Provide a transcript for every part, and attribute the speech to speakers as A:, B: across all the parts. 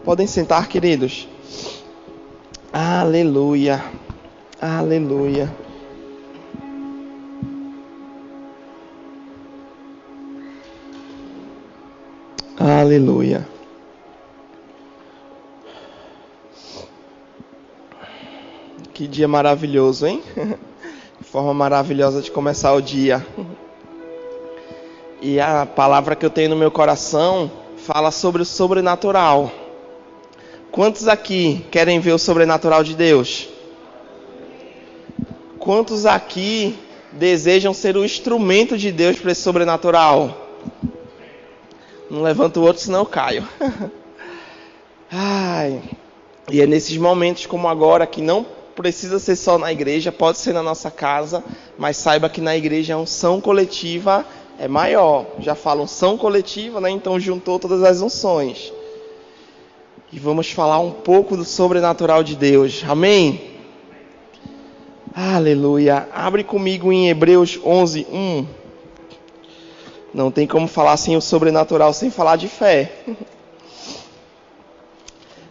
A: Podem sentar, queridos. Aleluia. Aleluia. Aleluia. Que dia maravilhoso, hein? Forma maravilhosa de começar o dia. E a palavra que eu tenho no meu coração fala sobre o sobrenatural. Quantos aqui querem ver o sobrenatural de Deus? Quantos aqui desejam ser o instrumento de Deus para esse sobrenatural? Não levanta o outro, senão eu caio. Ai. E é nesses momentos como agora, que não precisa ser só na igreja, pode ser na nossa casa, mas saiba que na igreja a unção coletiva é maior. Já falo unção coletiva, né? Então juntou todas as unções. E vamos falar um pouco do sobrenatural de Deus. Amém? Aleluia. Abre comigo em Hebreus 11, 1. Não tem como falar assim o sobrenatural sem falar de fé.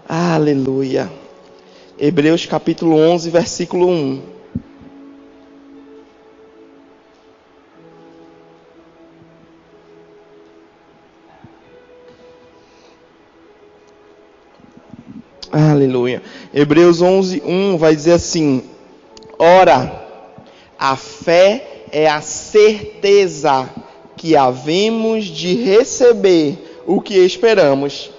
A: Aleluia. Hebreus capítulo 11, versículo 1. Aleluia. Hebreus 11, 1 vai dizer assim: ora, a fé é a certeza que havemos de receber o que esperamos,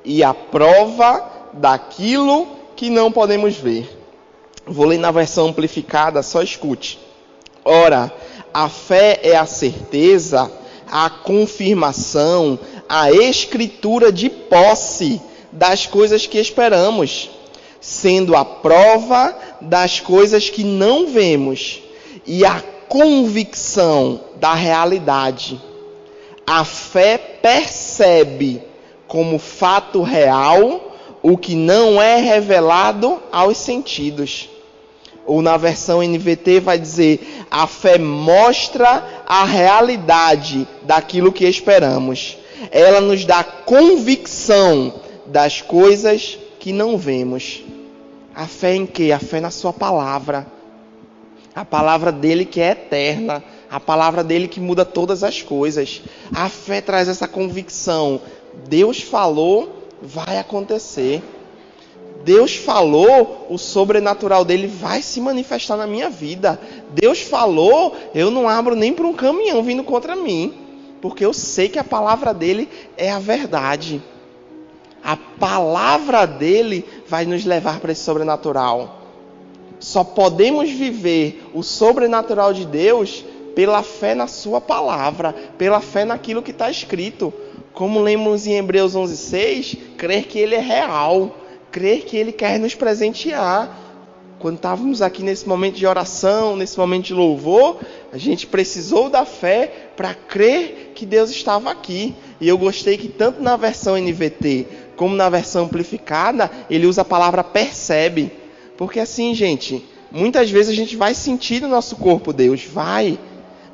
A: e a prova daquilo que não podemos ver. Vou ler na versão amplificada, só escute. Ora, a fé é a certeza, a confirmação, a escritura de posse das coisas que esperamos, sendo a prova das coisas que não vemos e a convicção da realidade. A fé percebe como fato real o que não é revelado aos sentidos. Ou na versão NVT vai dizer: a fé mostra a realidade daquilo que esperamos. Ela nos dá convicção das coisas que não vemos. A fé em quê? A fé na sua palavra. A palavra dele que é eterna. A palavra dele que muda todas as coisas. A fé traz essa convicção. Deus falou, vai acontecer. Deus falou, o sobrenatural dele vai se manifestar na minha vida. Deus falou, eu não abro nem para um caminhão vindo contra mim. Porque eu sei que a palavra dele é a verdade. A palavra dele vai nos levar para esse sobrenatural. Só podemos viver o sobrenatural de Deus pela fé na sua palavra, pela fé naquilo que está escrito. Como lemos em Hebreus 11:6, crer que ele é real, crer que ele quer nos presentear. Quando estávamos aqui nesse momento de oração, nesse momento de louvor, a gente precisou da fé para crer que Deus estava aqui. E eu gostei que tanto na versão NVT como na versão amplificada, ele usa a palavra percebe. Porque assim, gente, muitas vezes a gente vai sentir no nosso corpo Deus, vai.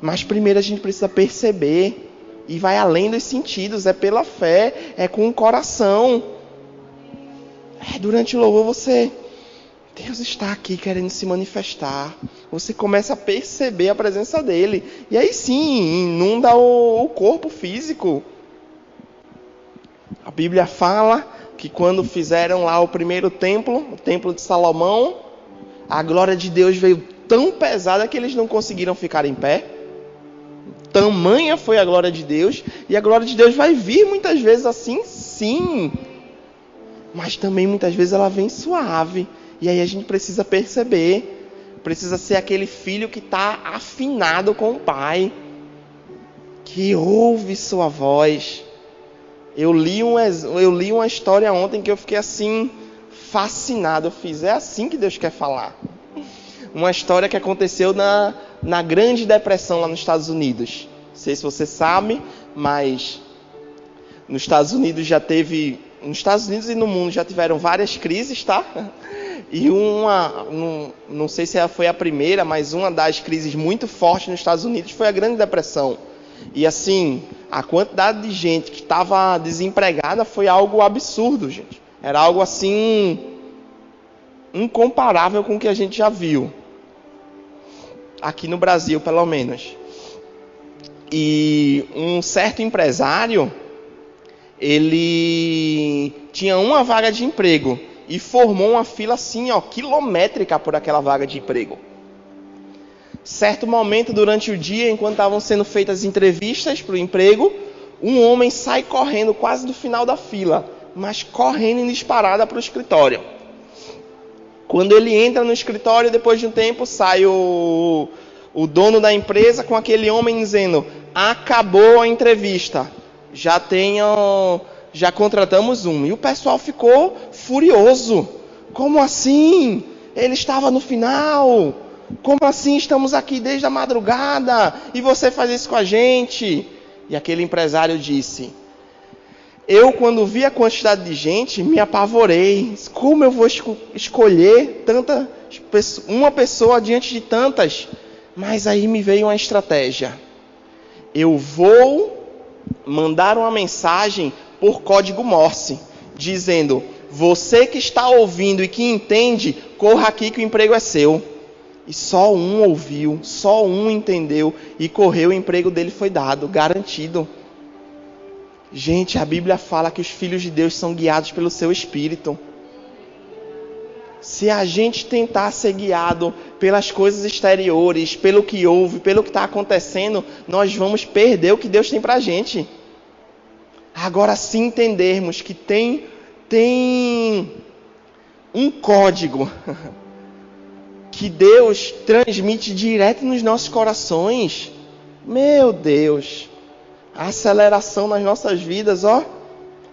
A: Mas primeiro a gente precisa perceber. E vai além dos sentidos, é pela fé, é com o coração. Durante o louvor Deus está aqui querendo se manifestar. Você começa a perceber a presença dele. E aí sim, inunda o corpo físico. A Bíblia fala que quando fizeram lá o primeiro templo, o templo de Salomão, a glória de Deus veio tão pesada que eles não conseguiram ficar em pé. Tamanha foi a glória de Deus. E a glória de Deus vai vir muitas vezes assim, sim. Mas também muitas vezes ela vem suave. E aí a gente precisa perceber. Precisa ser aquele filho que está afinado com o pai. Que ouve sua voz. Eu li uma história ontem que eu fiquei assim, fascinado. Eu fiz, é assim que Deus quer falar. Uma história que aconteceu na Grande Depressão lá nos Estados Unidos. Não sei se você sabe, mas nos Estados Unidos nos Estados Unidos e no mundo já tiveram várias crises, tá? E não sei se foi a primeira, mas uma das crises muito fortes nos Estados Unidos foi a Grande Depressão. E assim, A quantidade de gente que estava desempregada foi algo absurdo, gente. Era algo assim, incomparável com o que a gente já viu. Aqui no Brasil, pelo menos. E um certo empresário, ele tinha uma vaga de emprego e formou uma fila assim, quilométrica por aquela vaga de emprego. Certo momento durante o dia, enquanto estavam sendo feitas as entrevistas para o emprego, um homem sai correndo quase do final da fila, mas correndo em disparada para o escritório. Quando ele entra no escritório, depois de um tempo, sai o dono da empresa com aquele homem dizendo: acabou a entrevista, já contratamos um. E o pessoal ficou furioso. Como assim? Ele estava no final. Como assim? Estamos aqui desde a madrugada e você faz isso com a gente? E aquele empresário disse: eu, quando vi a quantidade de gente, me apavorei. Como eu vou escolher uma pessoa diante de tantas? Mas aí me veio uma estratégia. Eu vou mandar uma mensagem por código Morse, dizendo: você que está ouvindo e que entende, corra aqui que o emprego é seu. E só um ouviu, só um entendeu e correu, o emprego dele foi dado, garantido. Gente, a Bíblia fala que os filhos de Deus são guiados pelo seu Espírito. Se a gente tentar ser guiado pelas coisas exteriores, pelo que houve, pelo que está acontecendo, nós vamos perder o que Deus tem para a gente. Agora, se entendermos que tem um código que Deus transmite direto nos nossos corações, meu Deus, a aceleração nas nossas vidas,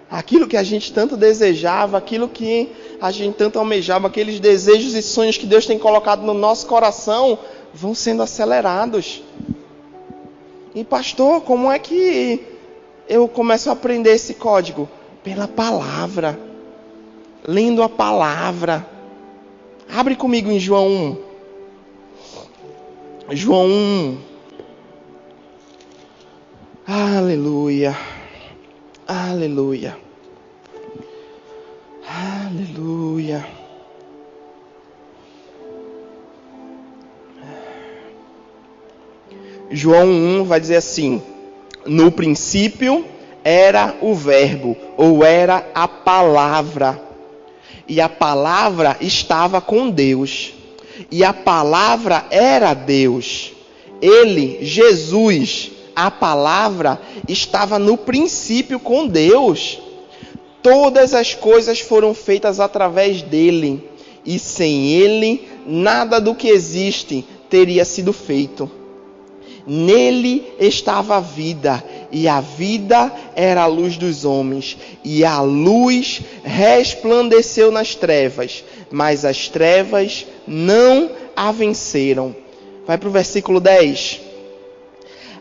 A: aquilo que a gente tanto desejava, aquilo que a gente tanto almejava, aqueles desejos e sonhos que Deus tem colocado no nosso coração, vão sendo acelerados. E pastor, como é que eu começo a aprender esse código? Pela palavra, lendo a palavra. Abre comigo em João 1. João 1. Aleluia. Aleluia. Aleluia. João 1 vai dizer assim: no princípio era o verbo, ou era a palavra. E a palavra estava com Deus. E a palavra era Deus. Ele, Jesus, a palavra, estava no princípio com Deus. Todas as coisas foram feitas através dele. E sem ele, nada do que existe teria sido feito. Nele estava a vida, e a vida era a luz dos homens, e a luz resplandeceu nas trevas, mas as trevas não a venceram. Vai para o versículo 10.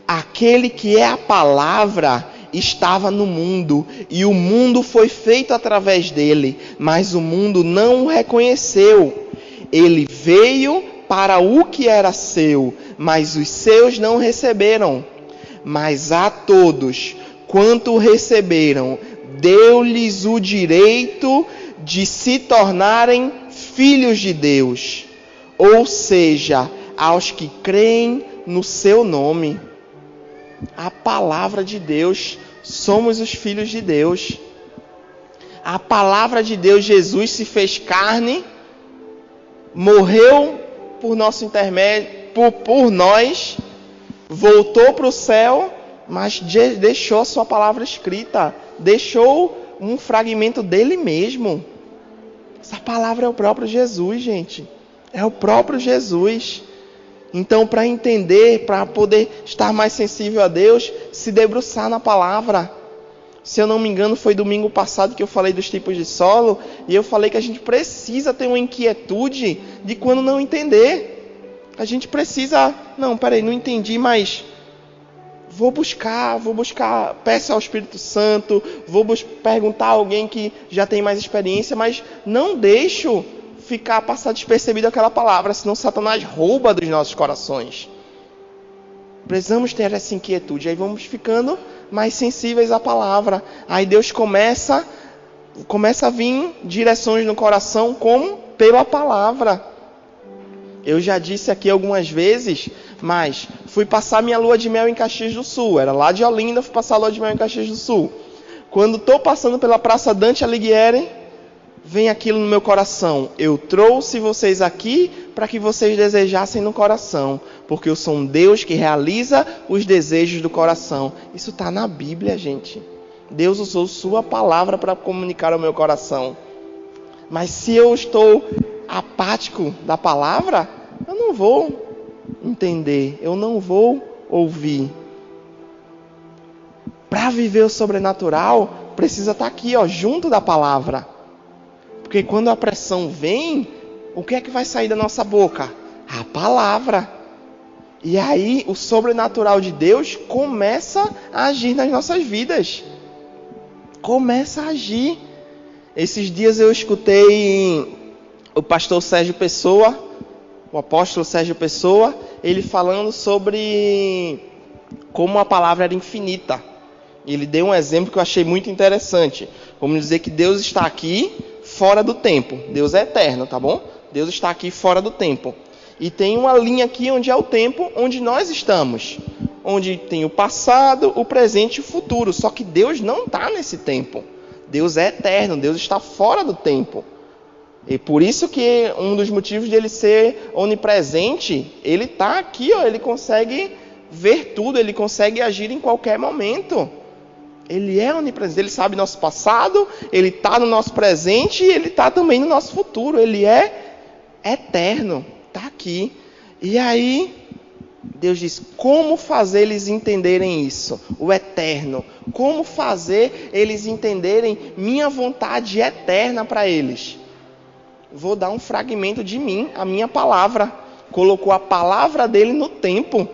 A: Aquele que é a palavra estava no mundo, e o mundo foi feito através dele, mas o mundo não o reconheceu. Ele veio para o que era seu, mas os seus não receberam. Mas a todos quanto o receberam, deu-lhes o direito de se tornarem filhos de Deus, ou seja, aos que creem no seu nome. A palavra de Deus, somos os filhos de Deus. A palavra de Deus, Jesus se fez carne, morreu por nosso intermédio, por nós, voltou para o céu, mas deixou a sua palavra escrita, deixou um fragmento dele mesmo. Essa palavra é o próprio Jesus, gente. É o próprio Jesus. Então, para entender, para poder estar mais sensível a Deus, se debruçar na palavra. Se eu não me engano, foi domingo passado que eu falei dos tipos de solo, e eu falei que a gente precisa ter uma inquietude de quando não entender. A gente precisa, não entendi, mas vou buscar, peço ao Espírito Santo, vou perguntar a alguém que já tem mais experiência, mas não deixo passar despercebido aquela palavra, senão Satanás rouba dos nossos corações. Precisamos ter essa inquietude. Aí vamos ficando mais sensíveis à palavra. Aí Deus começa a vir direções no coração como pela palavra. Eu já disse aqui algumas vezes, mas fui passar minha lua de mel em Caxias do Sul. Era lá de Olinda, fui passar a lua de mel em Caxias do Sul. Quando estou passando pela Praça Dante Alighieri, vem aquilo no meu coração. Eu trouxe vocês aqui para que vocês desejassem no coração, porque eu sou um Deus que realiza os desejos do coração. Isso está na Bíblia, gente. Deus usou sua palavra para comunicar ao meu coração. Mas se eu estou apático da palavra, eu não vou entender, eu não vou ouvir. Para viver o sobrenatural, precisa estar aqui, junto da palavra. Porque quando a pressão vem, o que é que vai sair da nossa boca? A palavra. E aí o sobrenatural de Deus começa a agir nas nossas vidas. Começa a agir. Esses dias eu escutei o pastor Sérgio Pessoa, o apóstolo Sérgio Pessoa, ele falando sobre como a palavra era infinita. Ele deu um exemplo que eu achei muito interessante. Vamos dizer que Deus está aqui fora do tempo. Deus é eterno, tá bom? Deus está aqui fora do tempo. E tem uma linha aqui onde é o tempo onde nós estamos. Onde tem o passado, o presente e o futuro. Só que Deus não está nesse tempo. Deus é eterno, Deus está fora do tempo. E por isso que um dos motivos de ele ser onipresente, ele está aqui, ele consegue ver tudo, ele consegue agir em qualquer momento. Ele é onipresente, ele sabe nosso passado, ele está no nosso presente e ele está também no nosso futuro. Ele é eterno, está aqui. E aí, Deus diz, como fazer eles entenderem isso? O eterno. Como fazer eles entenderem minha vontade eterna para eles? Vou dar um fragmento de mim, a minha palavra. Colocou a palavra dele no tempo,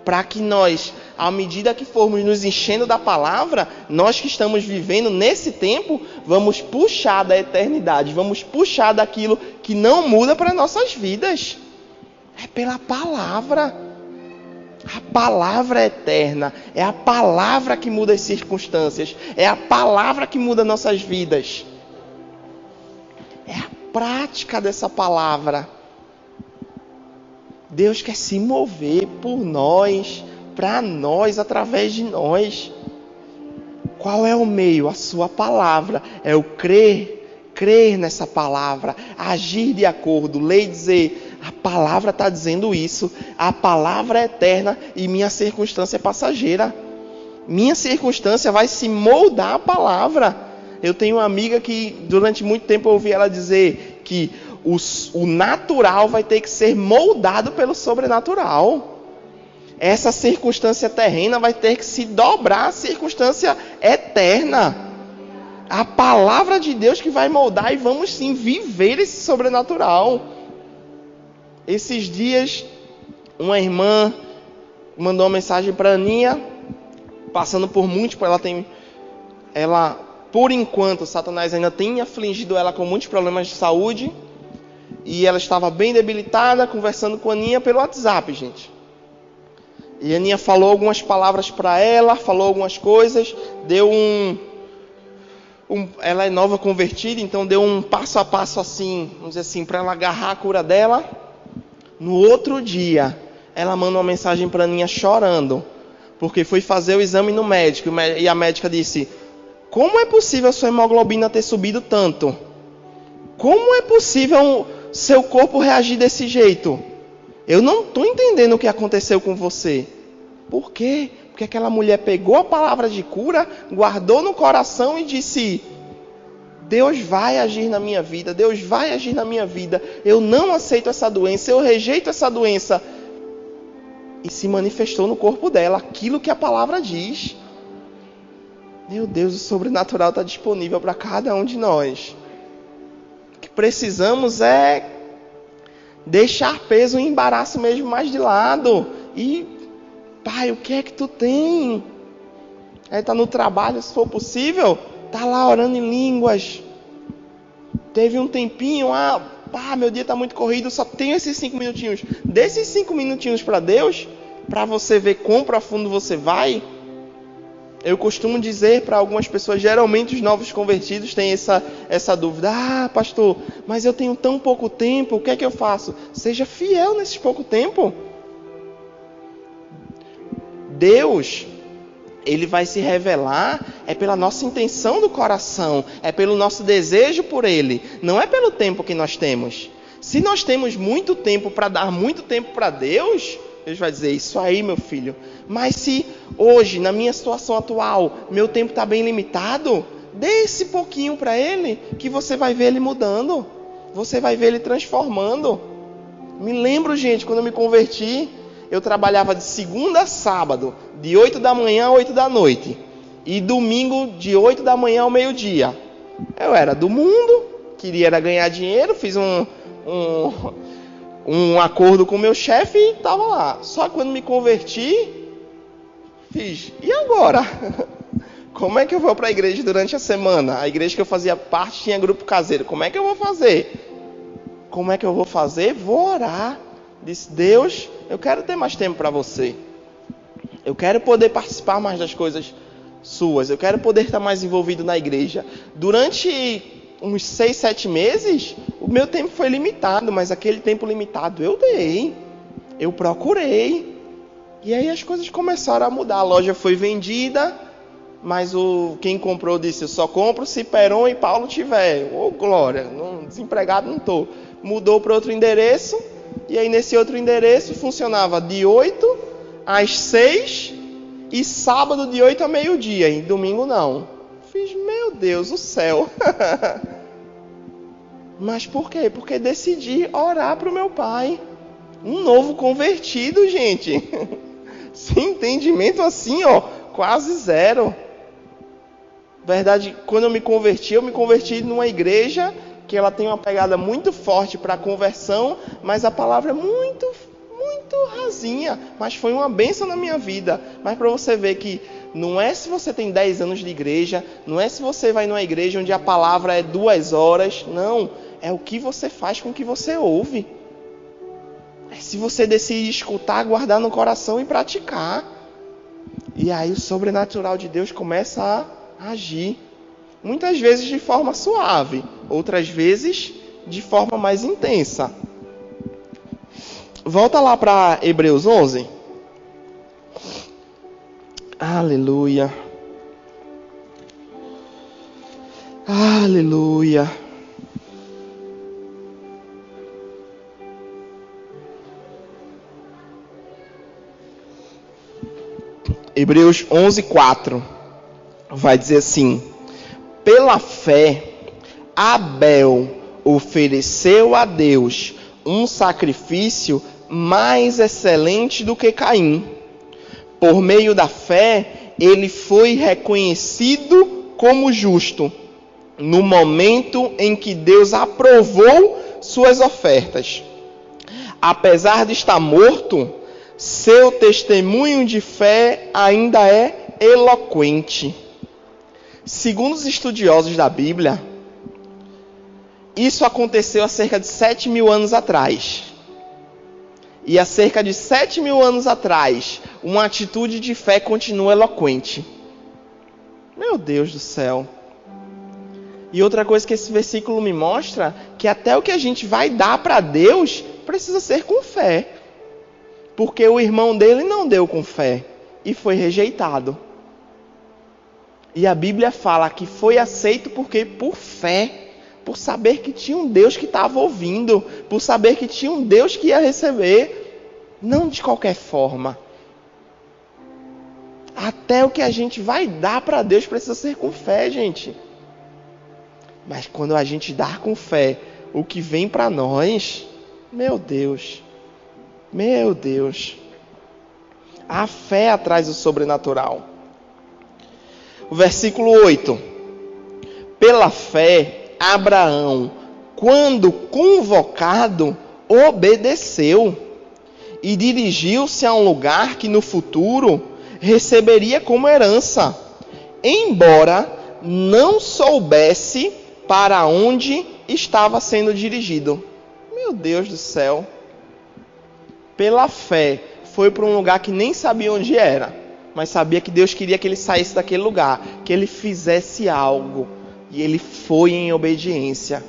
A: para que nós, à medida que formos nos enchendo da palavra, nós que estamos vivendo nesse tempo, vamos puxar da eternidade, vamos puxar daquilo que não muda para nossas vidas. É pela palavra. A palavra é eterna, é a palavra que muda as circunstâncias, é a palavra que muda nossas vidas. É a prática dessa palavra. Deus quer se mover por nós, para nós, através de nós. Qual é o meio? A sua palavra. É o crer nessa palavra, agir de acordo, ler e dizer, a palavra está dizendo isso, a palavra é eterna e minha circunstância é passageira. Minha circunstância vai se moldar à palavra. Eu tenho uma amiga que durante muito tempo eu ouvi ela dizer que o natural vai ter que ser moldado pelo sobrenatural. Essa circunstância terrena vai ter que se dobrar à circunstância eterna. A palavra de Deus que vai moldar e vamos sim viver esse sobrenatural. Esses dias, uma irmã mandou uma mensagem para a Aninha, passando por múltiplos, ela, por enquanto, Satanás ainda tem afligido ela com muitos problemas de saúde, e ela estava bem debilitada, conversando com a Aninha pelo WhatsApp, gente. E a Aninha falou algumas palavras para ela, falou algumas coisas, deu ela é nova convertida, então deu um passo a passo assim, vamos dizer assim, para ela agarrar a cura dela. No outro dia, ela manda uma mensagem para a Aninha chorando, porque foi fazer o exame no médico, e a médica disse, como é possível a sua hemoglobina ter subido tanto? Como é possível seu corpo reagir desse jeito? Eu não estou entendendo o que aconteceu com você. Por quê? Porque aquela mulher pegou a palavra de cura, guardou no coração e disse, Deus vai agir na minha vida, Deus vai agir na minha vida. Eu não aceito essa doença, eu rejeito essa doença. E se manifestou no corpo dela aquilo que a palavra diz. Meu Deus, o sobrenatural está disponível para cada um de nós. O que precisamos é deixar peso e embaraço mesmo mais de lado. E, pai, o que é que tu tem? Aí está no trabalho, se for possível, está lá orando em línguas. Teve um tempinho, meu dia está muito corrido, só tenho esses 5 minutinhos. Desses 5 minutinhos para Deus, para você ver quão profundo você vai? Eu costumo dizer para algumas pessoas, geralmente os novos convertidos têm essa dúvida. Ah, pastor, mas eu tenho tão pouco tempo, o que é que eu faço? Seja fiel nesse pouco tempo. Deus, Ele vai se revelar pela nossa intenção do coração, pelo nosso desejo por Ele, não é pelo tempo que nós temos. Se nós temos muito tempo para dar muito tempo para Deus, Deus vai dizer, isso aí, meu filho. Mas se hoje, na minha situação atual, meu tempo está bem limitado, dê esse pouquinho para Ele, que você vai ver Ele mudando. Você vai ver Ele transformando. Me lembro, gente, quando eu me converti, eu trabalhava de segunda a sábado, de 8 da manhã a 8 da noite. E domingo, de 8 da manhã ao meio-dia. Eu era do mundo, queria era ganhar dinheiro, fiz um acordo com o meu chefe e estava lá. Só que quando me converti, fiz. E agora? Como é que eu vou para a igreja durante a semana? A igreja que eu fazia parte tinha grupo caseiro. Como é que eu vou fazer? Como é que eu vou fazer? Vou orar. Disse, Deus, eu quero ter mais tempo para você. Eu quero poder participar mais das coisas suas. Eu quero poder estar mais envolvido na igreja. Durante uns 6, 7 meses, o meu tempo foi limitado, mas aquele tempo limitado eu dei. Eu procurei. E aí as coisas começaram a mudar. A loja foi vendida, mas quem comprou disse, eu só compro se Peron e Paulo tiver. Ô, glória, desempregado não estou. Mudou para outro endereço. E aí nesse outro endereço funcionava de 8 às 6 e sábado de 8 a meio-dia. E domingo não. Fiz, meu Deus do céu. Mas por quê? Porque decidi orar para o meu pai. Um novo convertido, gente. Sem entendimento assim, ó, quase zero. Verdade, quando eu me converti numa igreja que ela tem uma pegada muito forte para a conversão, mas a palavra é muito rasinha, mas foi uma bênção na minha vida. Mas para você ver que não é se você tem 10 anos de igreja, não é se você vai numa igreja onde a palavra é 2 horas, não, é o que você faz com o que você ouve. É se você decide escutar, guardar no coração e praticar. E aí o sobrenatural de Deus começa a agir. Muitas vezes de forma suave, outras vezes de forma mais intensa. Volta lá para Hebreus 11. Aleluia. Aleluia. Hebreus 11:4 vai dizer assim: pela fé, Abel ofereceu a Deus um sacrifício mais excelente do que Caim. Por meio da fé, ele foi reconhecido como justo, no momento em que Deus aprovou suas ofertas. Apesar de estar morto, seu testemunho de fé ainda é eloquente. Segundo os estudiosos da Bíblia, isso aconteceu há cerca de 7.000 anos atrás. E há cerca de 7.000 anos atrás, uma atitude de fé continua eloquente. Meu Deus do céu. E outra coisa que esse versículo me mostra, que até o que a gente vai dar para Deus, precisa ser com fé. Porque o irmão dele não deu com fé e foi rejeitado. E a Bíblia fala que foi aceito porque por fé. Por saber que tinha um Deus que estava ouvindo. Por saber que tinha um Deus que ia receber. Não de qualquer forma. Até o que a gente vai dar para Deus precisa ser com fé, gente. Mas quando a gente dá com fé o que vem para nós, meu Deus. Meu Deus. A fé atrás do sobrenatural. O versículo 8. Pela fé, Abraão, quando convocado, obedeceu e dirigiu-se a um lugar que no futuro receberia como herança, embora não soubesse para onde estava sendo dirigido. Meu Deus do céu. Pela fé, foi para um lugar que nem sabia onde era, mas sabia que Deus queria que ele saísse daquele lugar, que ele fizesse algo. E ele foi em obediência,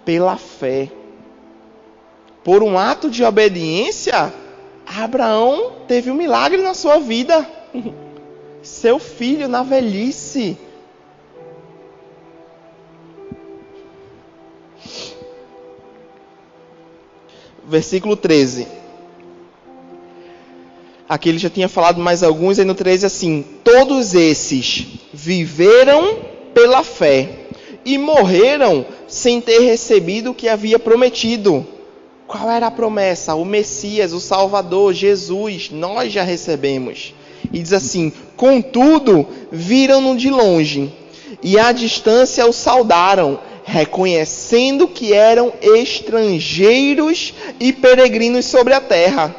A: pela fé. Por um ato de obediência, Abraão teve um milagre na sua vida. Seu filho na velhice. Versículo 13. Aqui ele já tinha falado mais alguns, aí no 13 assim: todos esses viveram pela fé e morreram sem ter recebido o que havia prometido. Qual era a promessa? O Messias, o Salvador, Jesus, nós já recebemos. E diz assim: contudo, viram-no de longe, e à distância o saudaram, reconhecendo que eram estrangeiros e peregrinos sobre a terra.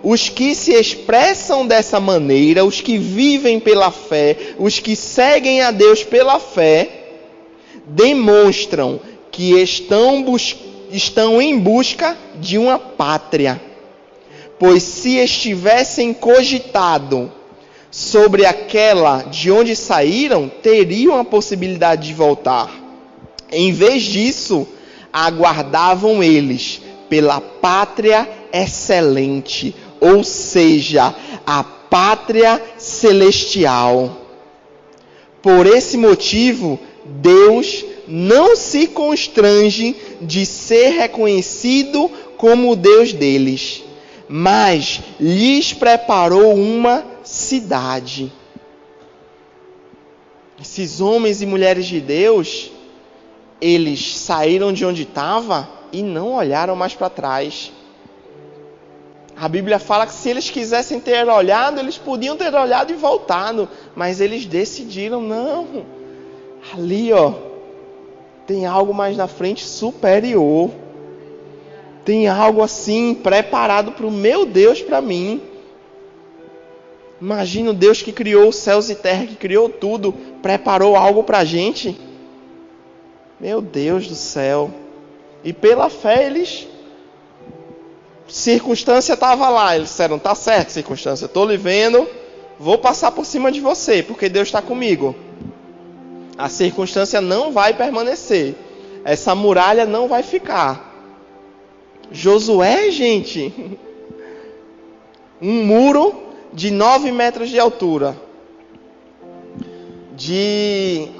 A: Os que se expressam dessa maneira, os que vivem pela fé, os que seguem a Deus pela fé, demonstram que estão em busca de uma pátria. Pois se estivessem cogitado sobre aquela de onde saíram, teriam a possibilidade de voltar. Em vez disso, aguardavam eles pela pátria excelente, ou seja, a pátria celestial. Por esse motivo, Deus não se constrange de ser reconhecido como o Deus deles, mas lhes preparou uma cidade. Esses homens e mulheres de Deus, eles saíram de onde estavam e não olharam mais para trás. A Bíblia fala que se eles quisessem ter olhado, eles podiam ter olhado e voltado, mas eles decidiram, não, ali tem algo mais na frente superior. Tem algo assim preparado para o meu Deus para mim. Imagina o Deus que criou os céus e terra, que criou tudo, preparou algo para a gente. Meu Deus do céu. E pela fé eles... Circunstância estava lá. Eles disseram, tá certo circunstância, estou lhe vendo, vou passar por cima de você, porque Deus está comigo. A circunstância não vai permanecer. Essa muralha não vai ficar. Josué, gente, um muro de 9 metros de altura.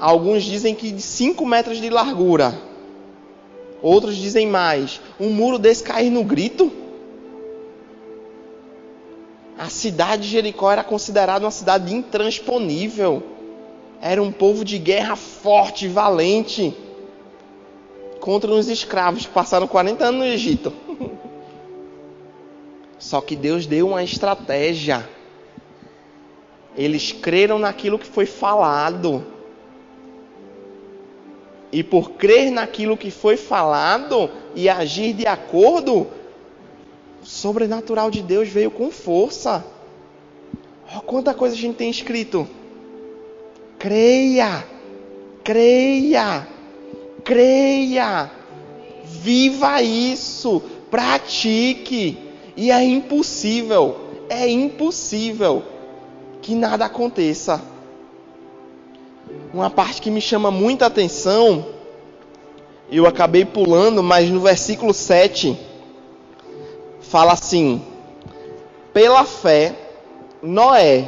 A: Alguns dizem que de 5 metros de largura. Outros dizem mais. Um muro desse cair no grito? A cidade de Jericó era considerada uma cidade intransponível. Era um povo de guerra forte e valente contra uns escravos que passaram 40 anos no Egito. Só que Deus deu uma estratégia. Eles creram naquilo que foi falado. E por crer naquilo que foi falado e agir de acordo, o sobrenatural de Deus veio com força. Olha quanta coisa a gente tem escrito. Creia, creia, creia. Viva isso, pratique. E é impossível que nada aconteça. Uma parte que me chama muita atenção, eu acabei pulando, mas no versículo 7, fala assim: pela fé, Noé,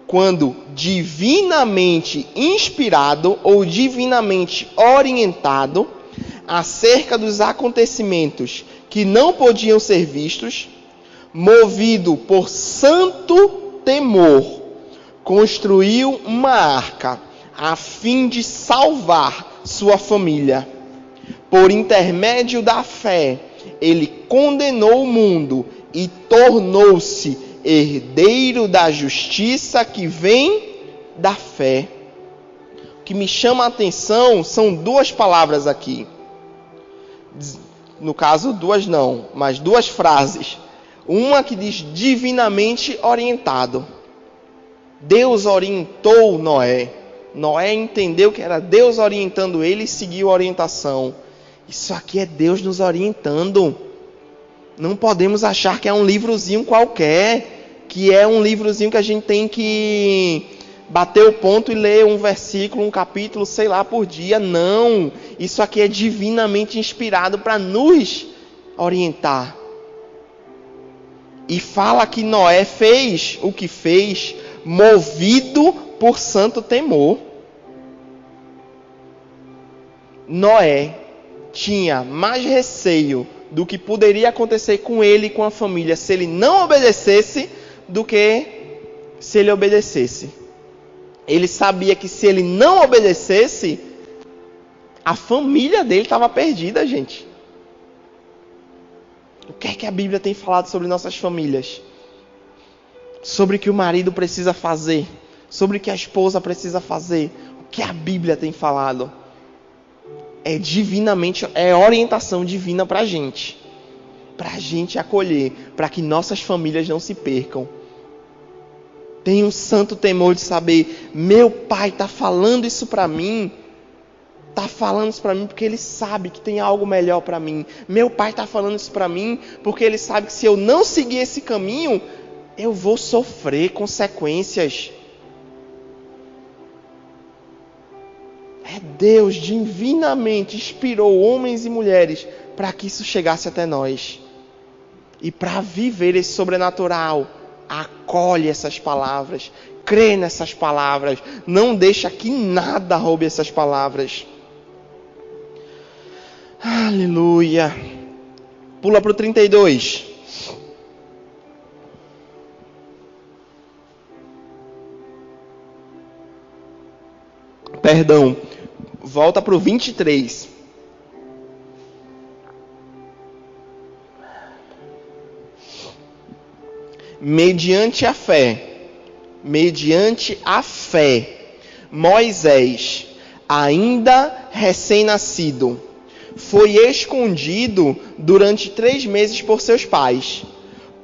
A: quando divinamente inspirado ou divinamente orientado acerca dos acontecimentos que não podiam ser vistos, movido por santo temor, construiu uma arca a fim de salvar sua família. Por intermédio da fé, ele condenou o mundo e tornou-se herdeiro da justiça que vem da fé. O que me chama a atenção são duas palavras aqui. No caso, duas não, mas duas frases. Uma que diz divinamente orientado. Deus orientou Noé. Noé entendeu que era Deus orientando ele e seguiu a orientação. Isso aqui é Deus nos orientando. Não podemos achar que é um livrozinho qualquer, que é um livrozinho que a gente tem que bater o ponto e ler um versículo, um capítulo, sei lá, por dia. Não! Isso aqui é divinamente inspirado para nos orientar. E fala que Noé fez o que fez, movido por santo temor. Noé tinha mais receio do que poderia acontecer com ele e com a família se ele não obedecesse, do que se ele obedecesse. Ele sabia que se ele não obedecesse, a família dele estava perdida, gente. O que é que a Bíblia tem falado sobre nossas famílias? Sobre o que o marido precisa fazer? Sobre o que a esposa precisa fazer? O que a Bíblia tem falado? É divinamente, é orientação divina para a gente acolher, para que nossas famílias não se percam. Tenha um santo temor de saber, meu pai está falando isso para mim, porque ele sabe que tem algo melhor para mim. Meu pai está falando isso para mim porque ele sabe que se eu não seguir esse caminho, eu vou sofrer consequências. Deus divinamente inspirou homens e mulheres para que isso chegasse até nós. E para viver esse sobrenatural, acolhe essas palavras, crê nessas palavras, não deixa que nada roube essas palavras. Aleluia. Pula para o 32. Perdão. Volta para o 23. Mediante a fé, Moisés, ainda recém-nascido, foi escondido durante 3 meses por seus pais,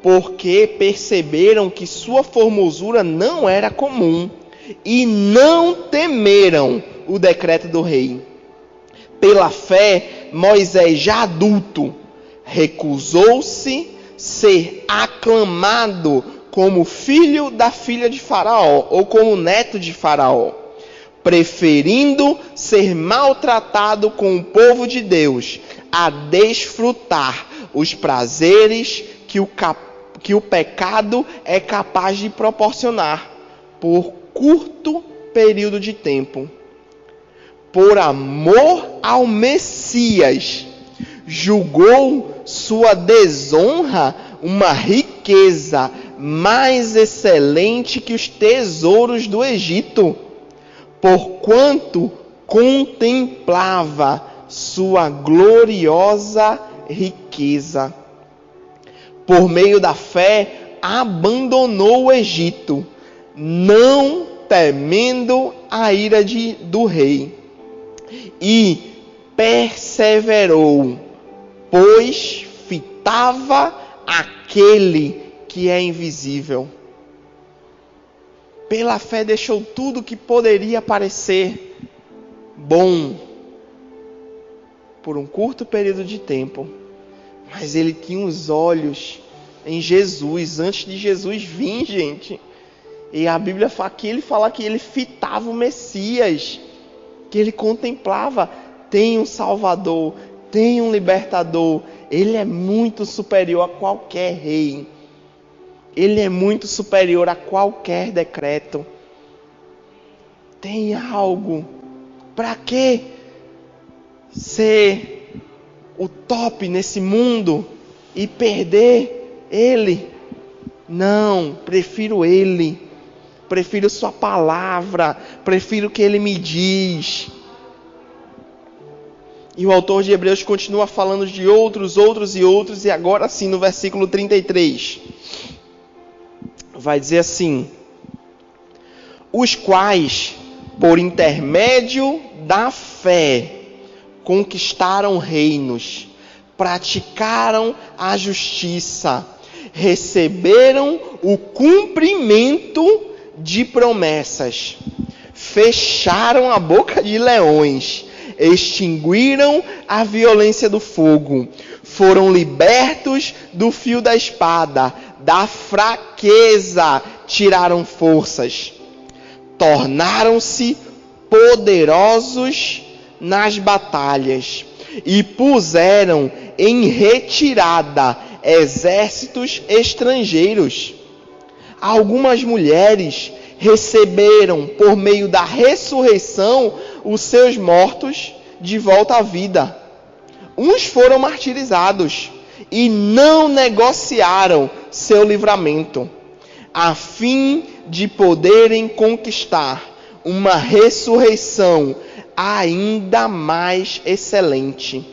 A: porque perceberam que sua formosura não era comum e não temeram o decreto do rei. Pela fé, Moisés, já adulto, recusou-se ser aclamado como filho da filha de Faraó ou como neto de Faraó, preferindo ser maltratado com o povo de Deus a desfrutar os prazeres que o pecado é capaz de proporcionar por curto período de tempo. Por amor ao Messias, julgou sua desonra uma riqueza mais excelente que os tesouros do Egito, porquanto contemplava sua gloriosa riqueza. Por meio da fé, abandonou o Egito, não temendo a ira do rei, e perseverou, pois fitava aquele que é invisível. Pela fé deixou tudo que poderia parecer bom por um curto período de tempo, mas ele tinha os olhos em Jesus, antes de Jesus vir, gente. E a Bíblia fala que ele fitava o Messias, que ele contemplava, tem um Salvador, tem um Libertador. Ele é muito superior a qualquer rei. Ele é muito superior a qualquer decreto. Tem algo. Para que ser o top nesse mundo e perder ele? Não, prefiro ele. Prefiro sua palavra. Prefiro o que ele me diz. E o autor de Hebreus continua falando de outros, e agora sim no versículo 33. Vai dizer assim: os quais, por intermédio da fé, conquistaram reinos, praticaram a justiça, receberam o cumprimento de promessas, fecharam a boca de leões, extinguiram a violência do fogo, Foram libertos do fio da espada, da fraqueza tiraram forças. Tornaram-se poderosos nas batalhas e puseram em retirada exércitos estrangeiros. Algumas mulheres receberam, por meio da ressurreição, os seus mortos de volta à vida. Uns foram martirizados e não negociaram seu livramento, a fim de poderem conquistar uma ressurreição ainda mais excelente.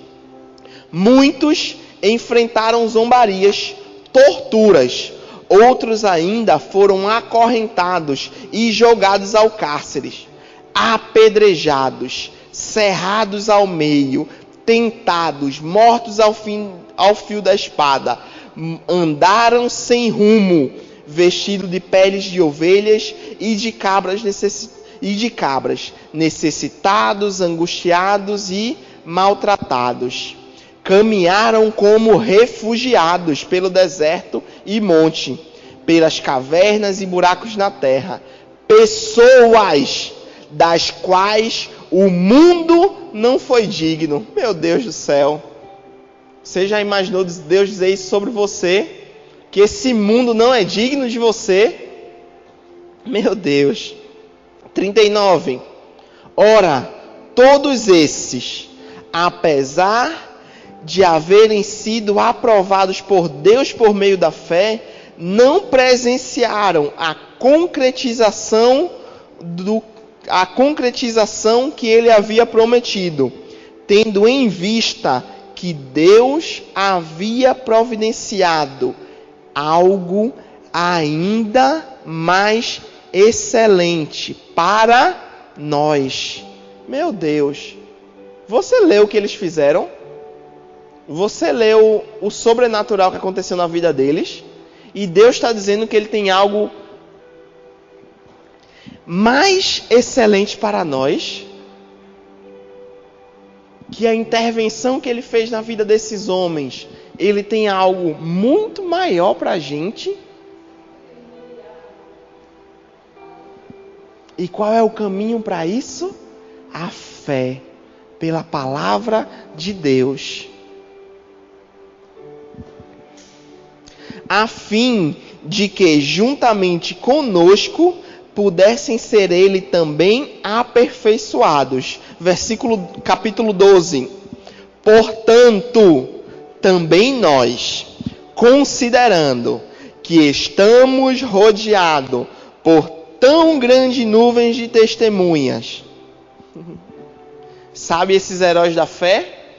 A: Muitos enfrentaram zombarias, torturas. Outros ainda foram acorrentados e jogados ao cárcere, apedrejados, cerrados ao meio, tentados, mortos ao fio da espada. Andaram sem rumo, vestidos de peles de ovelhas e de cabras, necessitados, angustiados e maltratados. Caminharam como refugiados pelo deserto e monte, pelas cavernas e buracos na terra. Pessoas das quais o mundo não foi digno. Meu Deus do céu. Você já imaginou Deus dizer isso sobre você? Que esse mundo não é digno de você? Meu Deus. 39. Ora, todos esses, apesar de haverem sido aprovados por Deus por meio da fé, não presenciaram a concretização que ele havia prometido, tendo em vista que Deus havia providenciado algo ainda mais excelente para nós. Meu Deus, você leu o que eles fizeram? Você leu o sobrenatural que aconteceu na vida deles? E Deus está dizendo que Ele tem algo mais excelente para nós? Que a intervenção que Ele fez na vida desses homens, Ele tem algo muito maior para a gente? E qual é o caminho para isso? A fé pela palavra de Deus. A fim de que juntamente conosco pudessem ser ele também aperfeiçoados. Capítulo 12. Portanto, também nós, considerando que estamos rodeados por tão grandes nuvens de testemunhas. Sabe esses heróis da fé?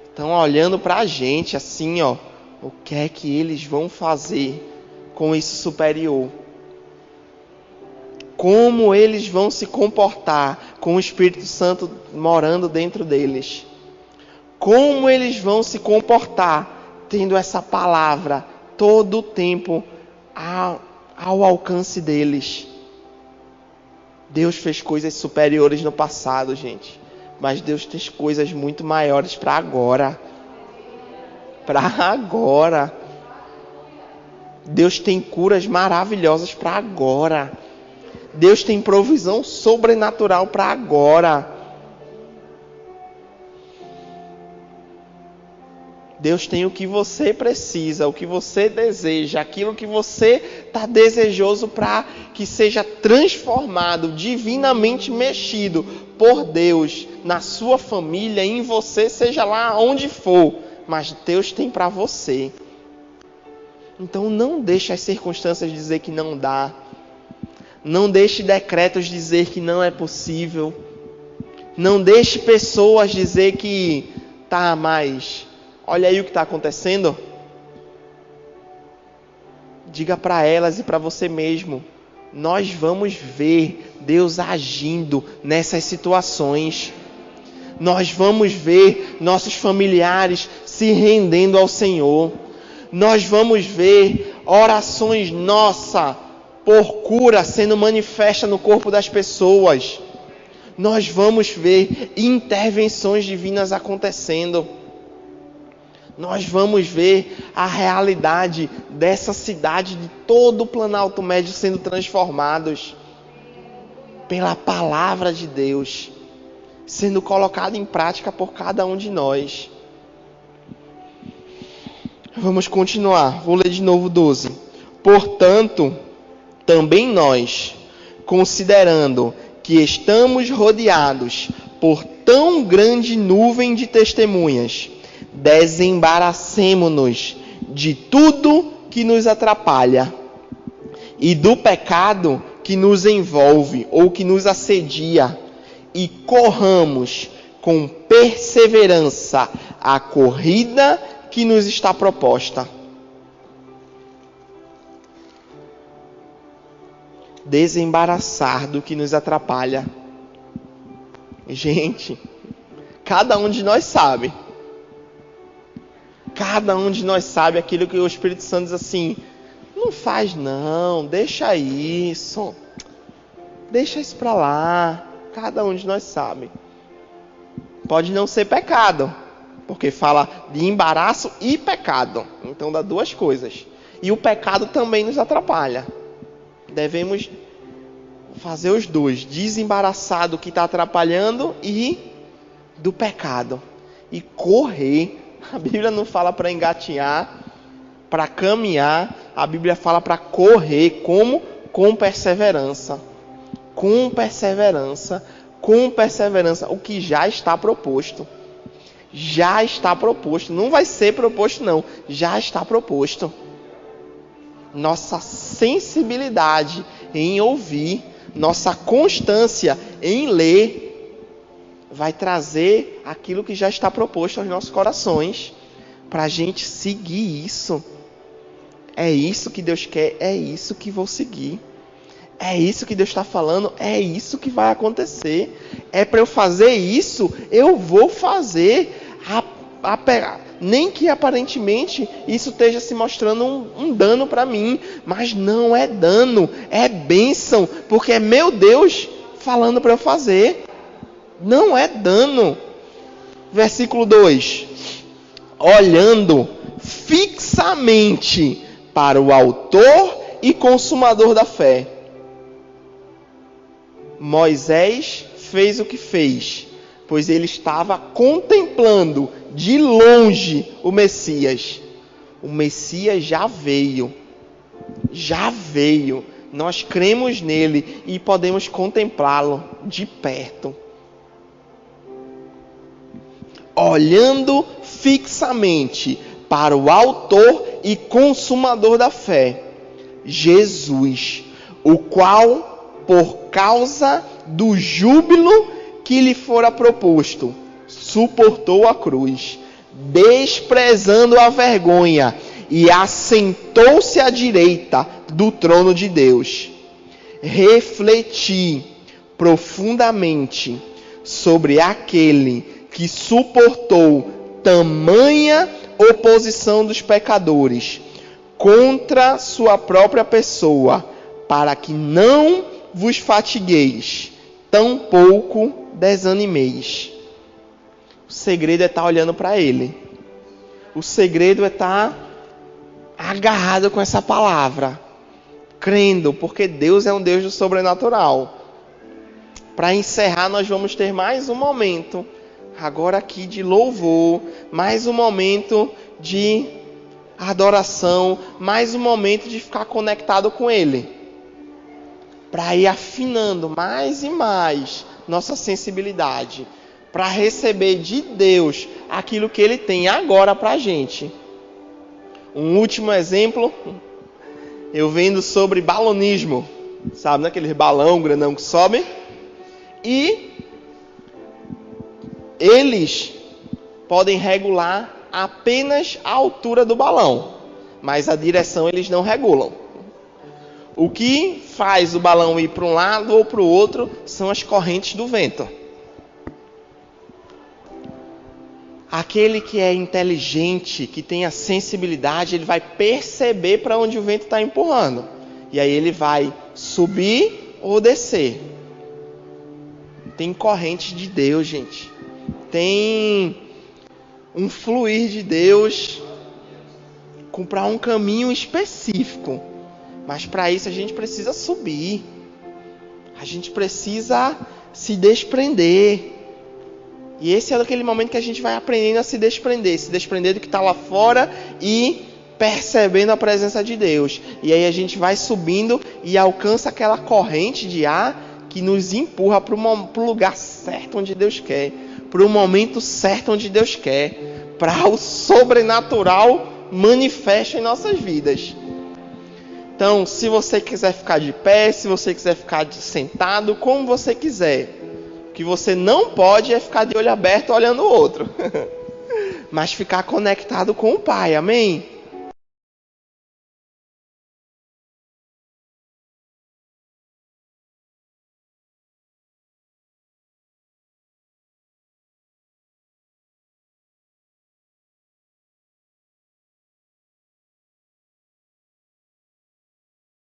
A: Estão olhando para a gente assim, ó. O que é que eles vão fazer com isso superior? Como eles vão se comportar com o Espírito Santo morando dentro deles? Como eles vão se comportar tendo essa palavra todo o tempo ao alcance deles? Deus fez coisas superiores no passado, gente. Mas Deus tem coisas muito maiores para agora. Para agora. Deus tem curas maravilhosas para agora. Deus tem provisão sobrenatural para agora. Deus tem o que você precisa, o que você deseja, aquilo que você está desejoso para que seja transformado, divinamente mexido por Deus na sua família, em você, seja lá onde for. Mas Deus tem para você. Então não deixe as circunstâncias dizer que não dá. Não deixe decretos dizer que não é possível. Não deixe pessoas dizer que tá, mas olha aí o que está acontecendo. Diga para elas e para você mesmo: nós vamos ver Deus agindo nessas situações. Nós vamos ver nossos familiares se rendendo ao Senhor. Nós vamos ver orações nossas por cura sendo manifesta no corpo das pessoas. Nós vamos ver intervenções divinas acontecendo. Nós vamos ver a realidade dessa cidade, de todo o Planalto Médio sendo transformados pela palavra de Deus, sendo colocado em prática por cada um de nós. Vamos continuar, vou ler de novo 12. Portanto, também nós, considerando que estamos rodeados por tão grande nuvem de testemunhas, desembaracemo-nos de tudo que nos atrapalha e do pecado que nos envolve ou que nos assedia, e corramos com perseverança a corrida que nos está proposta. Desembaraçar do que nos atrapalha. Gente, cada um de nós sabe. Cada um de nós sabe aquilo que o Espírito Santo diz assim: não faz não, deixa isso pra lá. Cada um de nós sabe. Pode não ser pecado, porque fala de embaraço e pecado. Então dá duas coisas. E o pecado também nos atrapalha. Devemos fazer os dois: desembaraçar do que está atrapalhando e do pecado. E correr. A Bíblia não fala para engatinhar, para caminhar. A Bíblia fala para correr. Como? Com perseverança. Com perseverança. Com perseverança. O que já está proposto. Já está proposto. Não vai ser proposto não. Já está proposto. Nossa sensibilidade em ouvir, nossa constância em ler, vai trazer aquilo que já está proposto aos nossos corações, para a gente seguir isso. É isso que Deus quer, é isso que vou seguir. É isso que Deus está falando, é isso que vai acontecer. É para eu fazer isso, eu vou fazer. Nem que aparentemente isso esteja se mostrando um dano para mim, mas não é dano, é bênção, porque é meu Deus falando para eu fazer. Não é dano. Versículo 2: olhando fixamente para o autor e consumador da fé. Moisés fez o que fez, pois ele estava contemplando de longe o Messias. O Messias já veio. Já veio. Nós cremos nele e podemos contemplá-lo de perto. Olhando fixamente para o autor e consumador da fé, Jesus, o qual, por causa do júbilo que lhe fora proposto, suportou a cruz, desprezando a vergonha, e assentou-se à direita do trono de Deus. Refleti profundamente sobre aquele que suportou tamanha oposição dos pecadores contra sua própria pessoa, para que não vos fatigueis, tampouco desanimeis. O segredo é estar olhando para ele. O segredo é estar agarrado com essa palavra, crendo, porque Deus é um Deus do sobrenatural. Para encerrar, nós vamos ter mais um momento agora aqui de louvor, mais um momento de adoração, mais um momento de ficar conectado com ele, para ir afinando mais e mais nossa sensibilidade, para receber de Deus aquilo que ele tem agora para a gente. Um último exemplo, eu vendo sobre balonismo, sabe, aquele balão grandão que sobe, e eles podem regular apenas a altura do balão, mas a direção eles não regulam. O que faz o balão ir para um lado ou para o outro são as correntes do vento. Aquele que é inteligente, que tem a sensibilidade, ele vai perceber para onde o vento está empurrando. E aí ele vai subir ou descer. Tem correntes de Deus, gente. Tem um fluir de Deus, para um caminho específico. Mas para isso a gente precisa subir. A gente precisa se desprender. E esse é aquele momento que a gente vai aprendendo a se desprender do que está lá fora e percebendo a presença de Deus. E aí a gente vai subindo e alcança aquela corrente de ar que nos empurra para o lugar certo onde Deus quer, para o momento certo onde Deus quer, para o sobrenatural manifesto em nossas vidas. Então, se você quiser ficar de pé, se você quiser ficar sentado, como você quiser. O que você não pode é ficar de olho aberto olhando o outro. Mas ficar conectado com o Pai, amém?